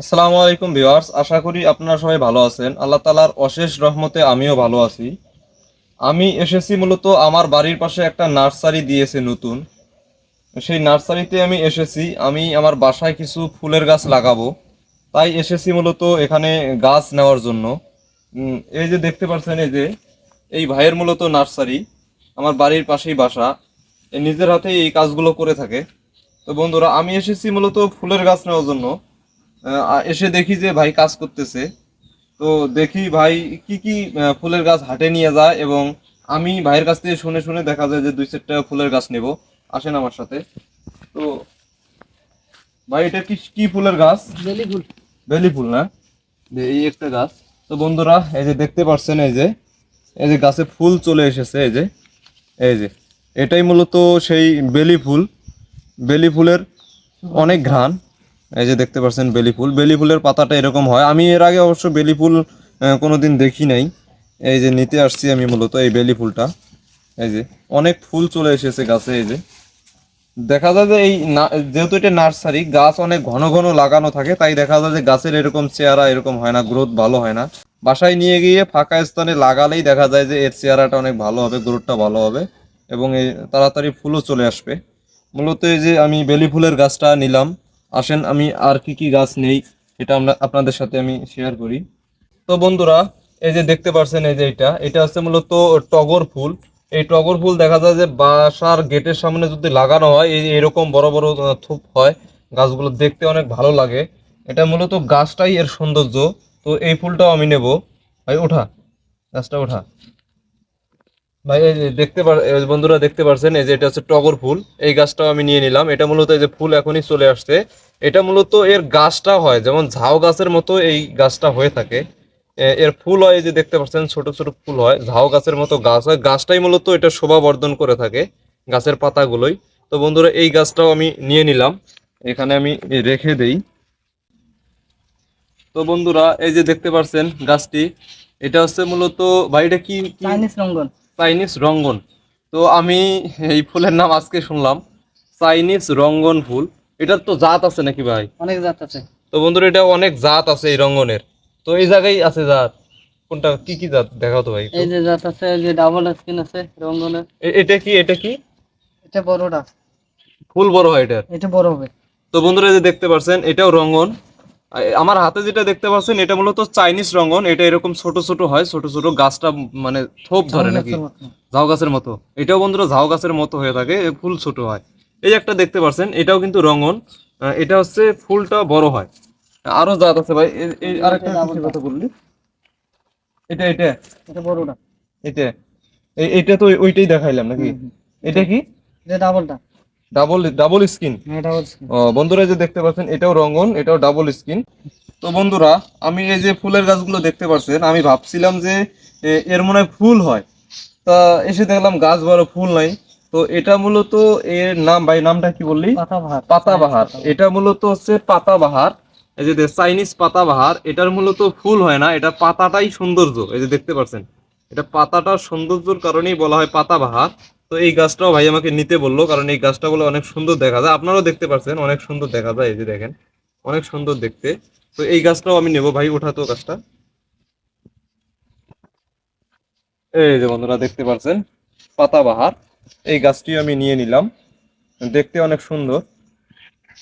আসসালামু আলাইকুম ভিউয়ার্স, আশা করি আপনারা সবাই ভালো আছেন। আল্লাহ তাআলার অশেষ রহমতে আমিও ভালো আছি। আমি এসেছি মূলত আমার বাড়ির পাশে একটা নার্সারি দিয়েছে নতুন। সেই নার্সারিতে আমি এসেছি। আমি আমার বাসায় কিছু ফুলের গাছ লাগাবো, তাই এসেছি মূলত এখানে গাছ নেওয়ার জন্য। এই যে দেখতে পাচ্ছেন, এই যে এই ভাইয়ের মূলত নার্সারি, আমার বাড়ির পাশেই বাসা। এ নিজের হাতে এই কাজগুলো করে থাকে। তো বন্ধুরা, আমি এসেছি মূলত ফুলের গাছ নেওয়ার জন্য। এসে দেখি যে ভাই কাজ করতেছে। তো দেখি ভাই কি কি ফুলের গাছ হাটে নিয়ে যায়, এবং আমি ভাইয়ের কাছ থেকে শুনে শুনে দেখা যায় যে দুই চারটা ফুলের গাছ নেব। আসেন আমার সাথে। তো ভাই, এটা কি কি ফুলের গাছ? বেলি ফুল। বেলি ফুল না? এই একটা গাছ। তো বন্ধুরা, এই যে দেখতে পাচ্ছেন, এই যে গাছে ফুল চলে এসেছে। এই যে এটাই মূলত সেই বেলি ফুল। বেলি ফুলের অনেক ঘ্রাণ। এই যে দেখতে পাচ্ছেন বেলি ফুল, বেলি ফুলের পাতাটা এরকম হয়। আমি এর আগে অবশ্য বেলি ফুল কোনোদিন দেখি নাই। এই যে নিতে আসছি আমি মূলত এই বেলি ফুলটা। এই যে অনেক ফুল চলে এসেছে গাছে। এই যে দেখা যায় যে যেহেতু এটা নার্সারি, গাছ অনেক ঘন ঘন লাগানো থাকে, তাই দেখা যায় যে গাছের এরকম চেহারা এরকম হয় না, গ্রোথ ভালো হয় না। বাসায় নিয়ে গিয়ে ফাঁকা স্থানে লাগালেই দেখা যায় যে এর চেহারাটা অনেক ভালো হবে, গ্রোথটা ভালো হবে, এবং এই তাড়াতাড়ি ফুলও চলে আসবে। মূলত এই যে আমি বেলি ফুলের গাছটা নিলাম। আসেন আমি আর কি কি গাছ নেই এটা আমরা আপনাদের সাথে আমি শেয়ার করি। তো বন্ধুরা, এই যে দেখতে পাচ্ছেন, এই যে এটা হচ্ছে মূলত টগর ফুল। এই টগর ফুল দেখা যায় যে বাসার গেটের সামনে যদি লাগানো হয়, এই এরকম বড় বড় থোপ হয়। গাছগুলো দেখতে অনেক ভালো লাগে। এটা মূলত গাছটাই এর সৌন্দর্য। তো এই ফুলটাও আমি নেব। ভাই ওঠা, গাছটা ওঠা। ভাই এই যে বন্ধুরা দেখতে পাচ্ছেন, এই যে এটা হচ্ছে টগর ফুল। এই গাছটাও আমি নিয়ে নিলাম। এটা মূলত এই যে ফুল এখনই চলে আসছে। এটা মূলত এর গাছটা হয় যেমন ঝাউ গাছের মতো, এই গাছটা হয়ে থাকে। এর ফুল হয়, এই যে দেখতে পাচ্ছেন ছোট ছোট ফুল হয়, ঝাউ গাছের মতো গাছ হয়। গাছটাই মূলত এটা শোভা বর্ধন করে থাকে, গাছের পাতাগুলোই। তো বন্ধুরা, এই গাছটাও আমি নিয়ে নিলাম, এখানে আমি রেখে দেই। তো বন্ধুরা, এই যে দেখতে পাচ্ছেন গাছটি, এটা হচ্ছে মূলত, ভাই এটা কি কি চাইনিজ রঙ্গন। চাইনিজ রঙ্গন। তো আমি এই ফুলের নাম আজকে শুনলাম, চাইনিজ রঙ্গন ফুল। এটার তো জাত আছে নাকি ভাই? অনেক জাত আছে। তো বন্ধুরা, এটা অনেক জাত আছে এই রঙ্গনের। তো এই জায়গায় আছে জাত, কোনটা কি কি জাত দেখাও তো ভাই একটু। এই যে জাত আছে, এই যে ডাবল স্কিন আছে রঙ্গনের। এটা কি? এটা বড়টা। ফুল বড় হয় এটার? এটা বড় হবে। তো বন্ধুরা, এই যে দেখতে পাচ্ছেন, এটাও রঙ্গন। আমার হাতে যেটা দেখতে পাচ্ছেন, এটা মূলত চাইনিজ রঙ্গন। এটা এরকম ছোট ছোট হয়, ছোট ছোট গাছটা মানে থোপ ঝাউ ধরে নাকি? গাছের মতো। ঝাউ গাছের মতো। এটাও বন্ধুরা ঝাউ গাছের মতো হয়ে থাকে, ফুল ছোট হয়। এই একটা দেখতে পাচ্ছেন, এটাও কিন্তু রঙ্গন। এটা হচ্ছে ফুলটা বড় হয়। আরো জাত আছে ভাই। এই এটা আরেকটা কিসের ডাবলটা। কথা বললি? এটা এটা বড়টা। এটা এইটা তো ওইটাই দেখাইলাম নাকি? হুম হুম। এটা কি? এটা ডাবলটা। Double double skin? হ্যাঁ, ডাবল স্কিন। ও বন্ধুরা, এই যে দেখতে পাচ্ছেন, এটাও রঙ্গন, এটাও ডাবল স্কিন। তো বন্ধুরা, আমি এই যে ফুলের গাছগুলো দেখতে পাচ্ছেন, আমি ভাবছিলাম যে এর মনে হয় ফুল হয়। তা এসে দেখলাম গাছ বড়, ফুল নাই। তো এটা মূলত এর নাম, ভাই নামটা কি বললি? পাতাবাহার। পাতাবাহার। এটা মূলত হচ্ছে পাতাবাহার। এই যে চাইনিজ পাতাবাহার, এটার মূলত ফুল হয় না, এটা পাতাটাই সৌন্দর্য। এই যে দেখতে পাচ্ছেন, এটা পাতাটার সৌন্দর্যের কারণেই বলা হয় পাতাবাহার। তো এই গাছটাও ভাই আমাকে নিতে বললো, কারণ এই গাছটা বলে অনেক সুন্দর দেখা যায়। আপনারাও দেখতে পাচ্ছেন অনেক সুন্দর দেখা যায়, এই যে দেখেন অনেক সুন্দর দেখতে। তো এই গাছটাও আমি নেবো। ভাই ওঠাতো গাছটা। এই যে বন্ধুরা দেখতে পাচ্ছেন, পাতাবাহার। এই গাছটি আমি নিয়ে নিলাম। দেখতে অনেক সুন্দর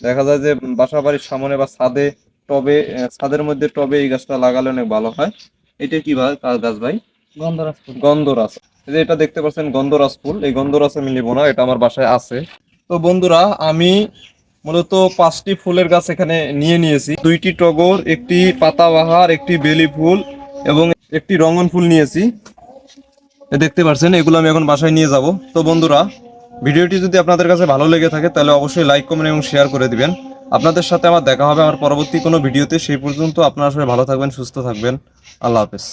দেখা যায়, যে বাসা বাড়ির সামনে বা ছাদে, টবে, ছাদের মধ্যে টবে এই গাছটা লাগালে অনেক ভালো হয়। এটা কি গাছ ভাই? গন্ধরাজ ফুল। গন্ধরাজ। এই যে এটা দেখতে পাচ্ছেন গন্ধরাজ ফুল। এই গন্ধরাজ আমি নেবো না, এটা আমার বাসায় আছে। তো বন্ধুরা, আমি মূলত 5টি ফুলের গাছ এখানে নিয়ে নিয়েছি। 2টি টগর, একটি পাতাবাহার, একটি বেলি ফুল, এবং একটি রঙ্গন ফুল নিয়েছি। দেখতে পাচ্ছেন, এগুলো আমি এখন বাসায় নিয়ে যাব। তো বন্ধুরা, ভিডিওটি যদি আপনাদের কাছে ভালো লেগে থাকে তাহলে অবশ্যই লাইক, কমেন্ট এবং শেয়ার করে দিবেন। আপনাদের সাথে আমার দেখা হবে আমার পরবর্তী কোনো ভিডিওতে। সেই পর্যন্ত আপনারা সবাই ভালো থাকবেন, সুস্থ থাকবেন। আল্লাহ হাফেজ।